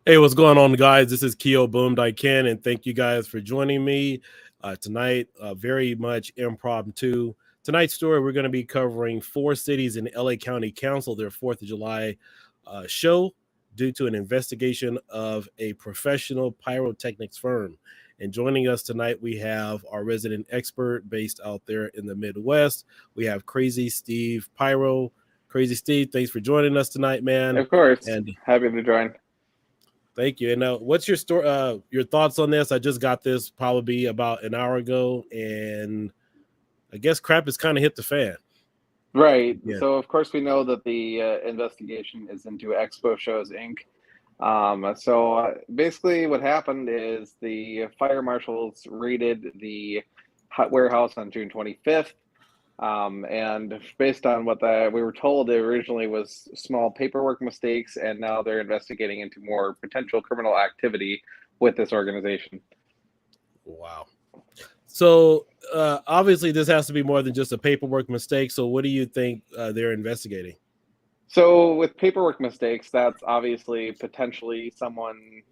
Hey, what's going on, guys? This is kioboomdiekin, and thank you guys for joining me tonight. Very much impromptu. Tonight's story, we're going to be covering 4 cities in LA County Council, their 4th of July show due to an investigation of a professional pyrotechnics firm. And joining us tonight, we have our resident expert based out there in the Midwest. We have Crazy Steve Pyro. Crazy Steve, thanks for joining us tonight, man. Of course. And happy to join. Thank you. And what's your story? Your thoughts on this? I just got this probably about an hour ago, and I guess crap has kind of hit the fan. Right. Yeah. So of course we know that the investigation is into Expo Shows Inc. So basically, what happened is the fire marshals raided the warehouse on June 25th. And based on what we were told, it originally was small paperwork mistakes, and now they're investigating into more potential criminal activity with this organization. Wow. So obviously this has to be more than just a paperwork mistake. So what do you think they're investigating? So with paperwork mistakes, that's obviously potentially someone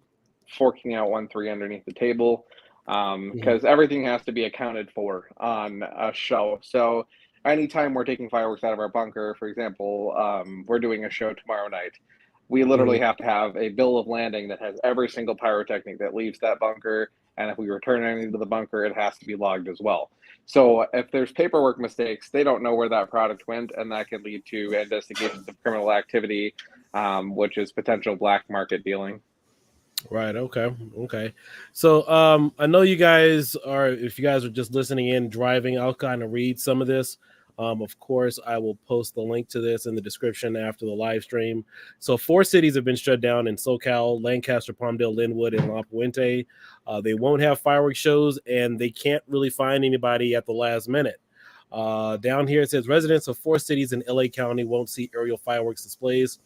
forking out 1-3 underneath the table, because everything has to be accounted for on a show. So anytime we're taking fireworks out of our bunker, for example, we're doing a show tomorrow night, we literally have to have a bill of landing that has every single pyrotechnic that leaves that bunker. And if we return anything to the bunker, it has to be logged as well. So if there's paperwork mistakes, they don't know where that product went, and that can lead to investigations of criminal activity, which is potential black market dealing. Right. Okay. So I know you guys are, if you guys are just listening in, driving, I'll kind of read some of this. Of course, I will post the link to this in the description after the live stream. So 4 cities have been shut down in Socal: Lancaster, Palmdale, Linwood, and La Puente. They won't have fireworks shows, and they can't really find anybody at the last minute. Down here it says residents of 4 cities in LA County won't see aerial fireworks displays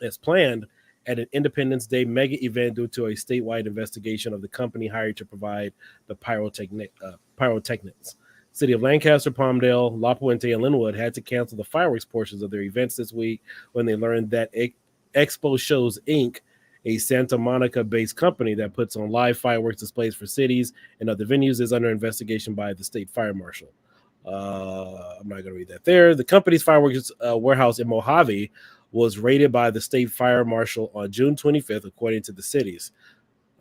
as planned at an Independence Day mega event due to a statewide investigation of the company hired to provide the pyrotechnics. City of Lancaster, Palmdale, La Puente, and Linwood had to cancel the fireworks portions of their events this week when they learned that Expo Shows Inc., a Santa Monica-based company that puts on live fireworks displays for cities and other venues, is under investigation by the state fire marshal. I'm not going to read that there. The company's fireworks warehouse in Mojave was raided by the state fire marshal on June 25th, according to the cities.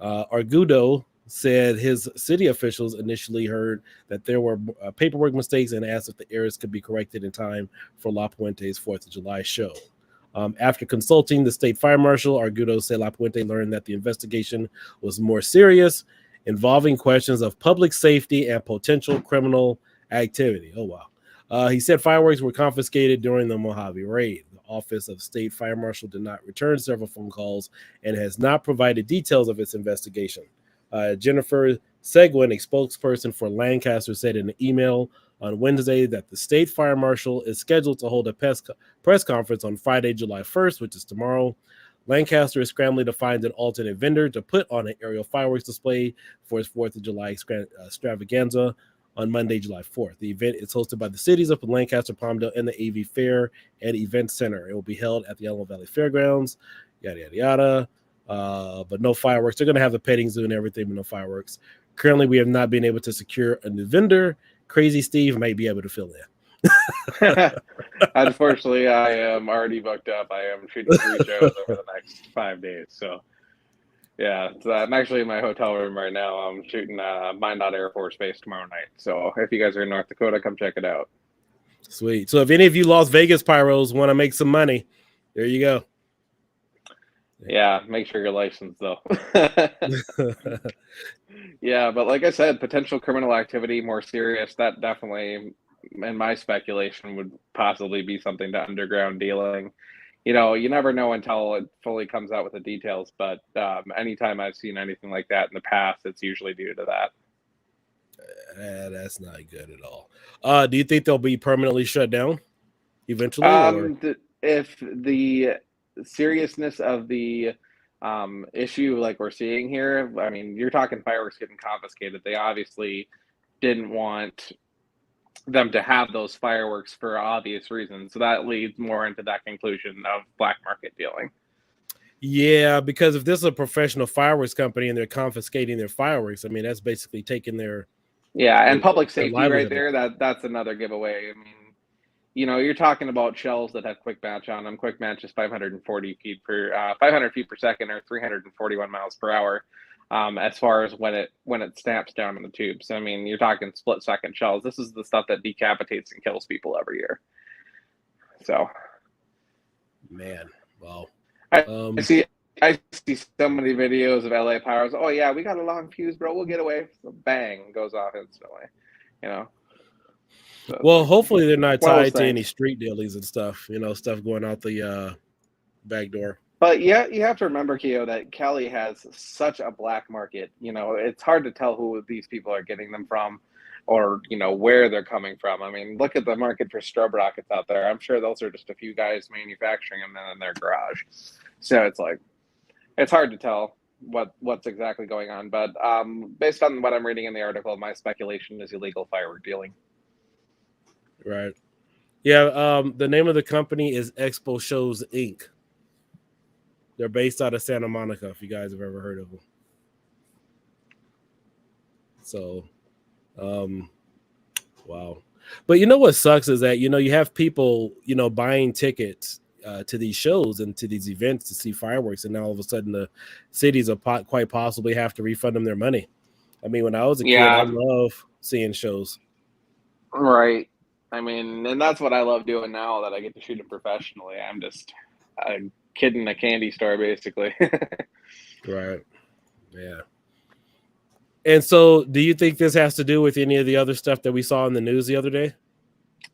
Argudo said his city officials initially heard that there were paperwork mistakes and asked if the errors could be corrected in time for La Puente's 4th of July show. After consulting the state fire marshal, Argudo said La Puente learned that the investigation was more serious, involving questions of public safety and potential criminal activity. Oh, wow. He said fireworks were confiscated during the Mojave raid. The Office of State Fire Marshal did not return several phone calls and has not provided details of its investigation. Jennifer Seguin, a spokesperson for Lancaster, said in an email on Wednesday that the state fire marshal is scheduled to hold a press conference on Friday, July 1st, which is tomorrow. Lancaster is scrambling to find an alternate vendor to put on an aerial fireworks display for its 4th of July extravaganza on Monday, July 4th. The event is hosted by the cities of Lancaster, Palmdale, and the AV Fair and Event Center. It will be held at the Alamo Valley Fairgrounds, yada, yada, yada. But no fireworks. They're going to have the petting zoo and everything, but no fireworks. Currently, we have not been able to secure a new vendor. Crazy Steve might be able to fill in. Unfortunately, I am already booked up. I am shooting 3 shows over the next 5 days. So, yeah, I'm actually in my hotel room right now. I'm shooting Minot Air Force Base tomorrow night. So, if you guys are in North Dakota, come check it out. Sweet. So, if any of you Las Vegas pyros want to make some money, there you go. Yeah, make sure you're licensed, though. Yeah, but like I said, potential criminal activity, more serious, that definitely, in my speculation, would possibly be something to underground dealing. You know, you never know until it fully comes out with the details, but anytime I've seen anything like that in the past, it's usually due to that. That's not good at all. Do you think they'll be permanently shut down eventually? If the seriousness of the issue like we're seeing here, I mean, you're talking fireworks getting confiscated. They obviously didn't want them to have those fireworks for obvious reasons. So that leads more into that conclusion of black market dealing. Yeah, because if this is a professional fireworks company and they're confiscating their fireworks, I mean, that's basically taking their and public safety right there. That's another giveaway. I mean, you know, you're talking about shells that have quick match on them. Quick match is 500 feet per second, or 341 miles per hour. As far as when it snaps down in the tubes. I mean, you're talking split second shells. This is the stuff that decapitates and kills people every year. So, man, wow. I see so many videos of LA Pyros. Oh yeah, we got a long fuse, bro. We'll get away. So bang, goes off instantly. You know. So, well, hopefully they're not tied to any street dealings and stuff. You know, stuff going out the back door. But yeah, you have to remember, Keo, that Cali has such a black market. You know, it's hard to tell who these people are getting them from, or you know where they're coming from. I mean, look at the market for strobe rockets out there. I'm sure those are just a few guys manufacturing them in their garage. So it's like, it's hard to tell what's exactly going on. But based on what I'm reading in the article, my speculation is illegal firework dealing. Right. Yeah. The name of the company is Expo Shows Inc. They're based out of Santa Monica, if you guys have ever heard of them. So, wow. But you know what sucks is that, you know, you have people, you know, buying tickets to these shows and to these events to see fireworks. And now all of a sudden the cities are quite possibly have to refund them their money. I mean, when I was a kid, I love seeing shows. Right. I mean, and that's what I love doing now that I get to shoot it professionally. I'm just a kid in a candy store, basically. Right. Yeah. And so, do you think this has to do with any of the other stuff that we saw in the news the other day?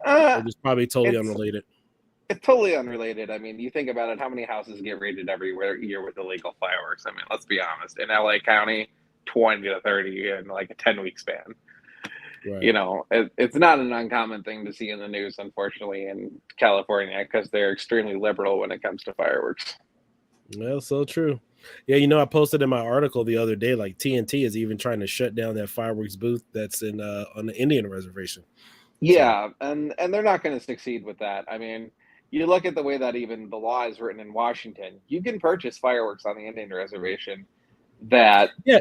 Or just probably totally unrelated? It's totally unrelated. I mean, you think about it, how many houses get raided every year with illegal fireworks? I mean, let's be honest. In LA County, 20 to 30 in like a 10-week span. Right. You know, it's not an uncommon thing to see in the news, unfortunately, in California, because they're extremely liberal when it comes to fireworks. Well, so true. Yeah, I posted in my article the other day, like TNT is even trying to shut down that fireworks booth that's in on the Indian reservation. So Yeah, and they're not going to succeed with that. I mean, you look at the way that even the law is written in Washington. You can purchase fireworks on the Indian reservation that, yeah,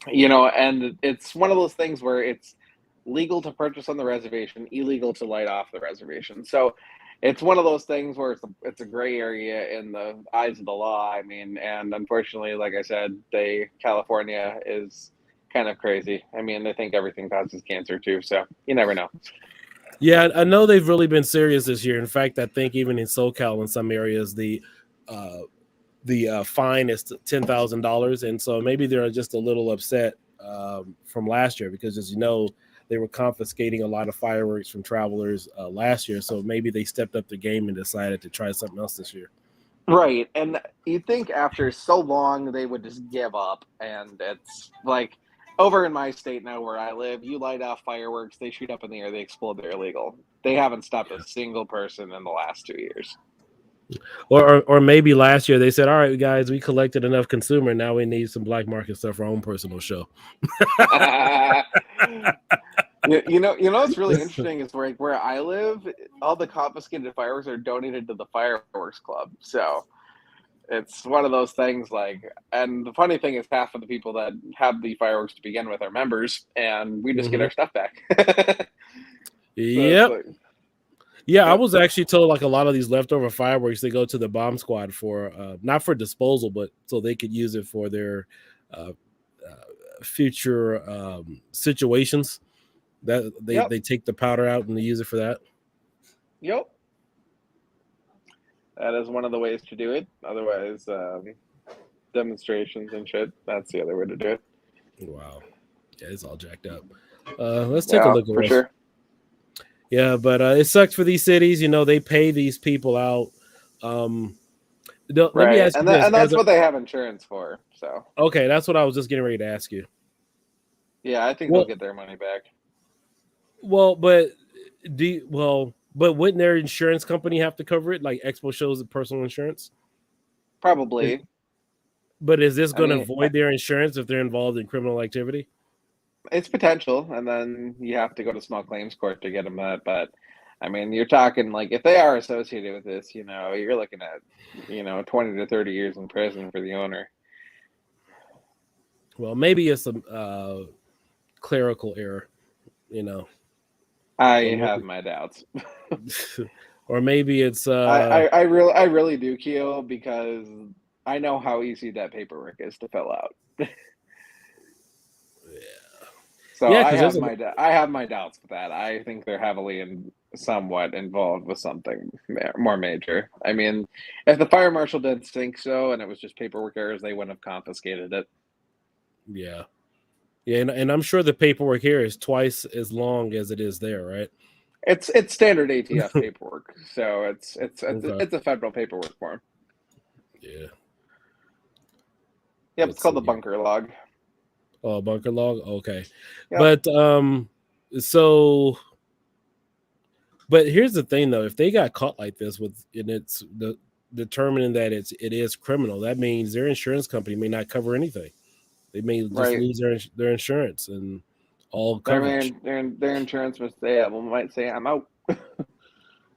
and it's one of those things where it's legal to purchase on the reservation, illegal to light off the reservation. So it's one of those things where it's a gray area in the eyes of the law. I mean, and unfortunately, like I said, California is kind of crazy. I mean, they think everything causes cancer too, so you never know. yeah, I know they've really been serious this year. In fact, I think even in Socal, in some areas, uh, the fine is $10,000, and so maybe they're just a little upset from last year because, as you know, they were confiscating a lot of fireworks from travelers last year. So maybe they stepped up the game and decided to try something else this year. Right, and you'd think after so long they would just give up, and it's like over in my state now where I live, you light off fireworks, they shoot up in the air, they explode, they're illegal. They haven't stopped a single person in the last 2 years. Or maybe last year they said, "All right, guys, we collected enough consumer. Now we need some black market stuff for our own personal show." What's really interesting is where I live, all the confiscated fireworks are donated to the fireworks club. So it's one of those things and the funny thing is half of the people that have the fireworks to begin with are members, and we just get our stuff back. So it's Yep. like, Yeah, I yep. was actually told like a lot of these leftover fireworks they go to the bomb squad for not for disposal, but so they could use it for their uh, future situations. That Yep. they take the powder out and they use it for that. Yep. That is one of the ways to do it. Otherwise, demonstrations and shit, that's the other way to do it. Wow, yeah, it's all jacked up. Let's take a Yeah, look at for what's. sure. Yeah, but it sucks for these cities. They pay these people out. Um, Let me Right. ask you And this: that's what they have insurance for. So okay, that's what I was just getting ready to ask you. yeah, I think they'll Well, get their money back. but but wouldn't their insurance company have to cover it? Like Expo shows the personal insurance. Is, Probably. but is this I going to mean, void their insurance if they're involved in criminal activity? it's potential, and then you have to go to small claims court to get them that. But I mean, you're talking like if they are associated with this, you're looking at 20 to 30 years in prison for the owner. Well, maybe it's a clerical error, you know, or I have maybe, my doubts. or maybe it's I really do, Keo, because I know how easy that paperwork is to fill out. So yeah, I because have my doubts with that. I think they're heavily and somewhat involved with something more major. I mean, if the fire marshal didn't think so and it was just paperwork errors, they wouldn't have confiscated it. yeah. Yeah, and I'm sure the paperwork here is twice as long as it is there, right? It's standard ATF paperwork, so Okay. it's a federal paperwork form. Yeah. Yep, it's Let's see called the here. bunker log. Oh, bunker log. Okay, Yep. but so but here's the thing though: if they got caught like this and it's determining that it is criminal, that means their insurance company may not cover anything. They may just Right. lose their insurance and all Their coverage. their insurance might say I'm out.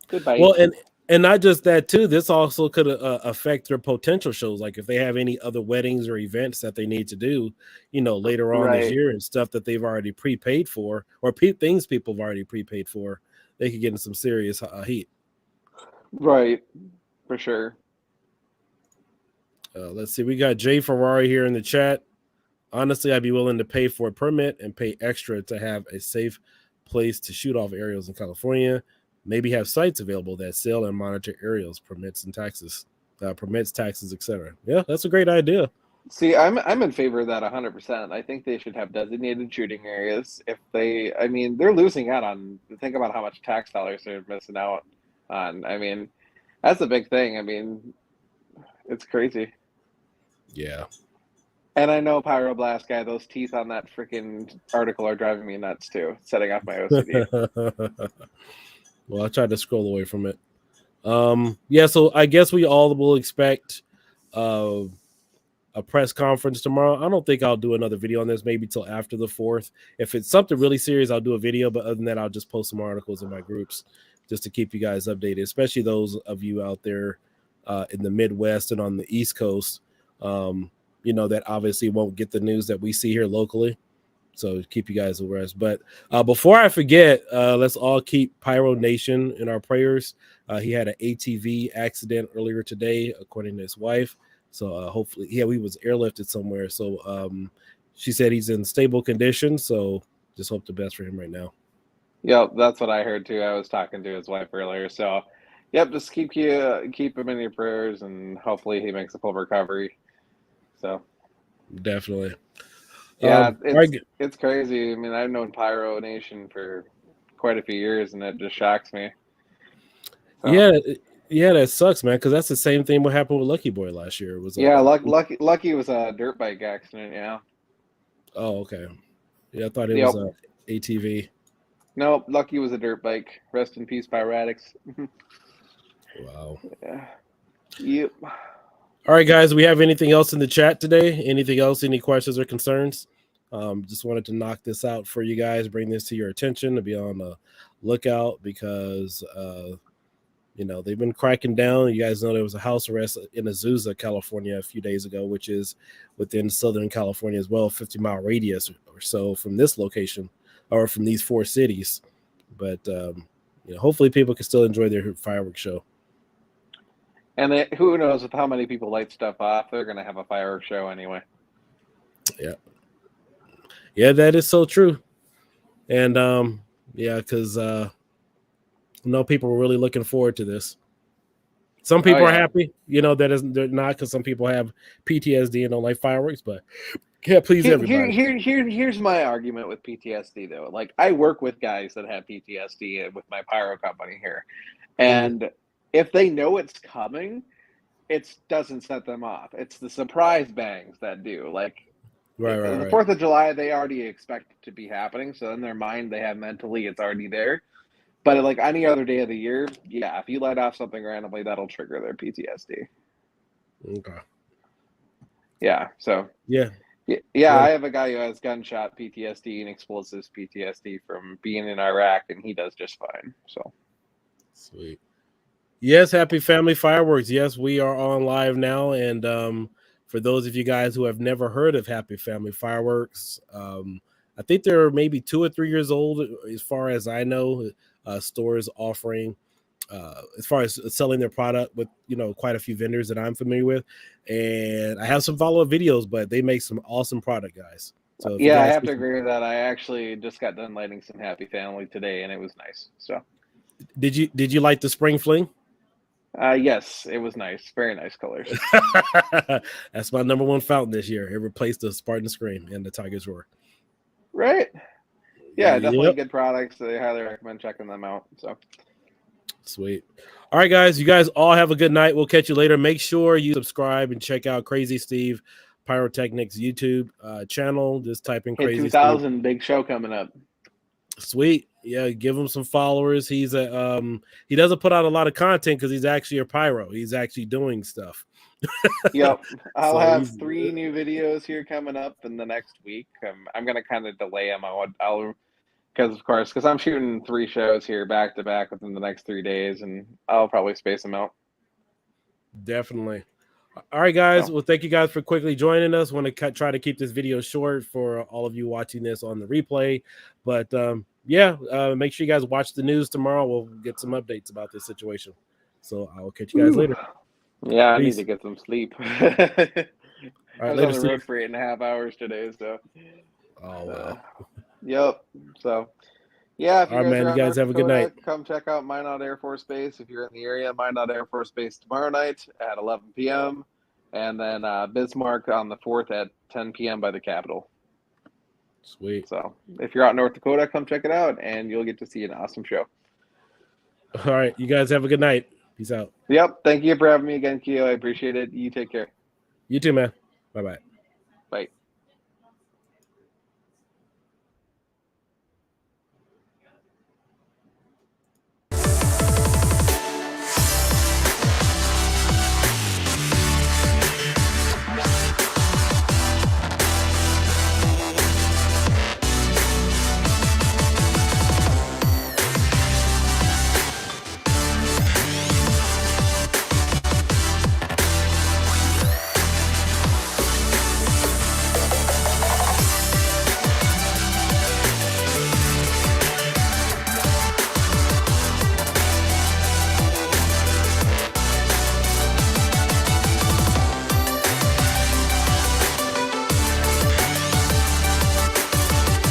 Goodbye. Well, and not just that too. This also could affect their potential shows. Like if they have any other weddings or events that they need to do, later on this Right. year and stuff that they've already prepaid for, or things people have already prepaid for, they could get in some serious heat. Right. For sure. Let's see. We got Jay Ferrari here in the chat. Honestly, I'd be willing to pay for a permit and pay extra to have a safe place to shoot off aerials in California. Maybe have sites available that sell and monitor aerials, permits, taxes, etc. Yeah, that's a great idea. See, I'm in favor of that 100%. I think they should have designated shooting areas. I mean, they're losing out on. Think about how much tax dollars they're missing out on. I mean, that's a big thing. I mean, it's crazy. Yeah. And I know Pyroblast guy, those teeth on that freaking article are driving me nuts too, setting off my OCD. Well, I tried to scroll away from it. Yeah, so I guess we all will expect a press conference tomorrow. I don't think I'll do another video on this, maybe till after the 4th. If it's something really serious, I'll do a video. But other than that, I'll just post some articles in my groups just to keep you guys updated, especially those of you out there in the Midwest and on the East Coast, that obviously won't get the news that we see here locally. So keep you guys abreast. But before I forget, let's all keep Pyro Nation in our prayers. He had an ATV accident earlier today, according to his wife. So hopefully, he was airlifted somewhere. So she said he's in stable condition. So just hope the best for him right now. Yep, that's what I heard too. I was talking to his wife earlier. So, yep, just keep him in your prayers, and hopefully he makes a full recovery. So definitely. Yeah, it's crazy. I mean, I've known Pyro Nation for quite a few years, and it just shocks me. So. Yeah, that sucks, man. Because that's the same thing what happened with Lucky Boy last year. Lucky was a dirt bike accident. Yeah. Oh, okay. Yeah, I thought it was a ATV. Nope, Lucky was a dirt bike. Rest in peace, Pyrotechnics. Wow. Yeah. Yep. All right, guys. We have anything else in the chat today? Anything else? Any questions or concerns? Just wanted to knock this out for you guys. Bring this to your attention to be on the lookout because they've been cracking down. You guys know there was a house arrest in Azusa, California, a few days ago, which is within Southern California as well, 50-mile radius or so from this location or from these 4 cities. But hopefully people can still enjoy their fireworks show. And who knows with how many people light stuff off, they're going to have a fireworks show anyway. Yeah, that is so true. And because people were really looking forward to this. Some people are happy, they're not, because some people have PTSD and don't like fireworks, but can't please everybody. Here's my argument with PTSD, though. Like, I work with guys that have PTSD with my pyro company here, and if they know it's coming, it doesn't set them off. It's the surprise bangs that do. Like, the 4th of July, they already expect it to be happening, so in their mind, they have mentally it's already there. But like any other day of the year, yeah, if you light off something randomly, that'll trigger their PTSD. Okay. Yeah. So. Yeah. I have a guy who has gunshot PTSD and explosives PTSD from being in Iraq, and he does just fine. So. Sweet. Yes, happy family fireworks. Yes, we are on live now, and for those of you guys who have never heard of Happy Family Fireworks, I think they're maybe 2 or 3 years old, as far as I know. Stores offering as far as selling their product with quite a few vendors that I'm familiar with, and I have some follow-up videos, but they make some awesome product, guys. So I have to agree with that. I actually just got done lighting some Happy Family today, and it was nice. So did you like the spring fling? Yes, it was nice. Very nice colors. That's my number 1 fountain this year. It replaced the Spartan Scream and the Tiger's Roar. Right. Yeah, definitely good products. I highly recommend checking them out. So sweet. All right, guys. You guys all have a good night. We'll catch you later. Make sure you subscribe and check out Crazy Steve Pyrotechnics YouTube channel. Just type in Crazy 2000 Steve. Big show coming up. Sweet. Yeah, give him some followers. He's he doesn't put out a lot of content because he's actually a pyro. He's actually doing stuff. Yep. I'll have 3 new videos here coming up in the next week. I'm going to kind of delay them. Because I'm shooting 3 shows here back to back within the next 3 days, and I'll probably space them out. Definitely. All right, guys. Well, thank you guys for quickly joining us. Want to try to keep this video short for all of you watching this on the replay. But make sure you guys watch the news tomorrow. We'll get some updates about this situation. So I will catch you guys later. Yeah, I need to get some sleep. All right, I was on the road for 8.5 hours today. So. Oh wow. Yep. So. Yeah, if you guys have a good night. Come check out Minot Air Force Base if you're in the area. Minot Air Force Base tomorrow night at 11 p.m. And then Bismarck on the 4th at 10 p.m. by the Capitol. Sweet. So if you're out in North Dakota, come check it out, and you'll get to see an awesome show. All right. You guys have a good night. Peace out. Yep. Thank you for having me again, Keo. I appreciate it. You take care. You too, man. Bye-bye.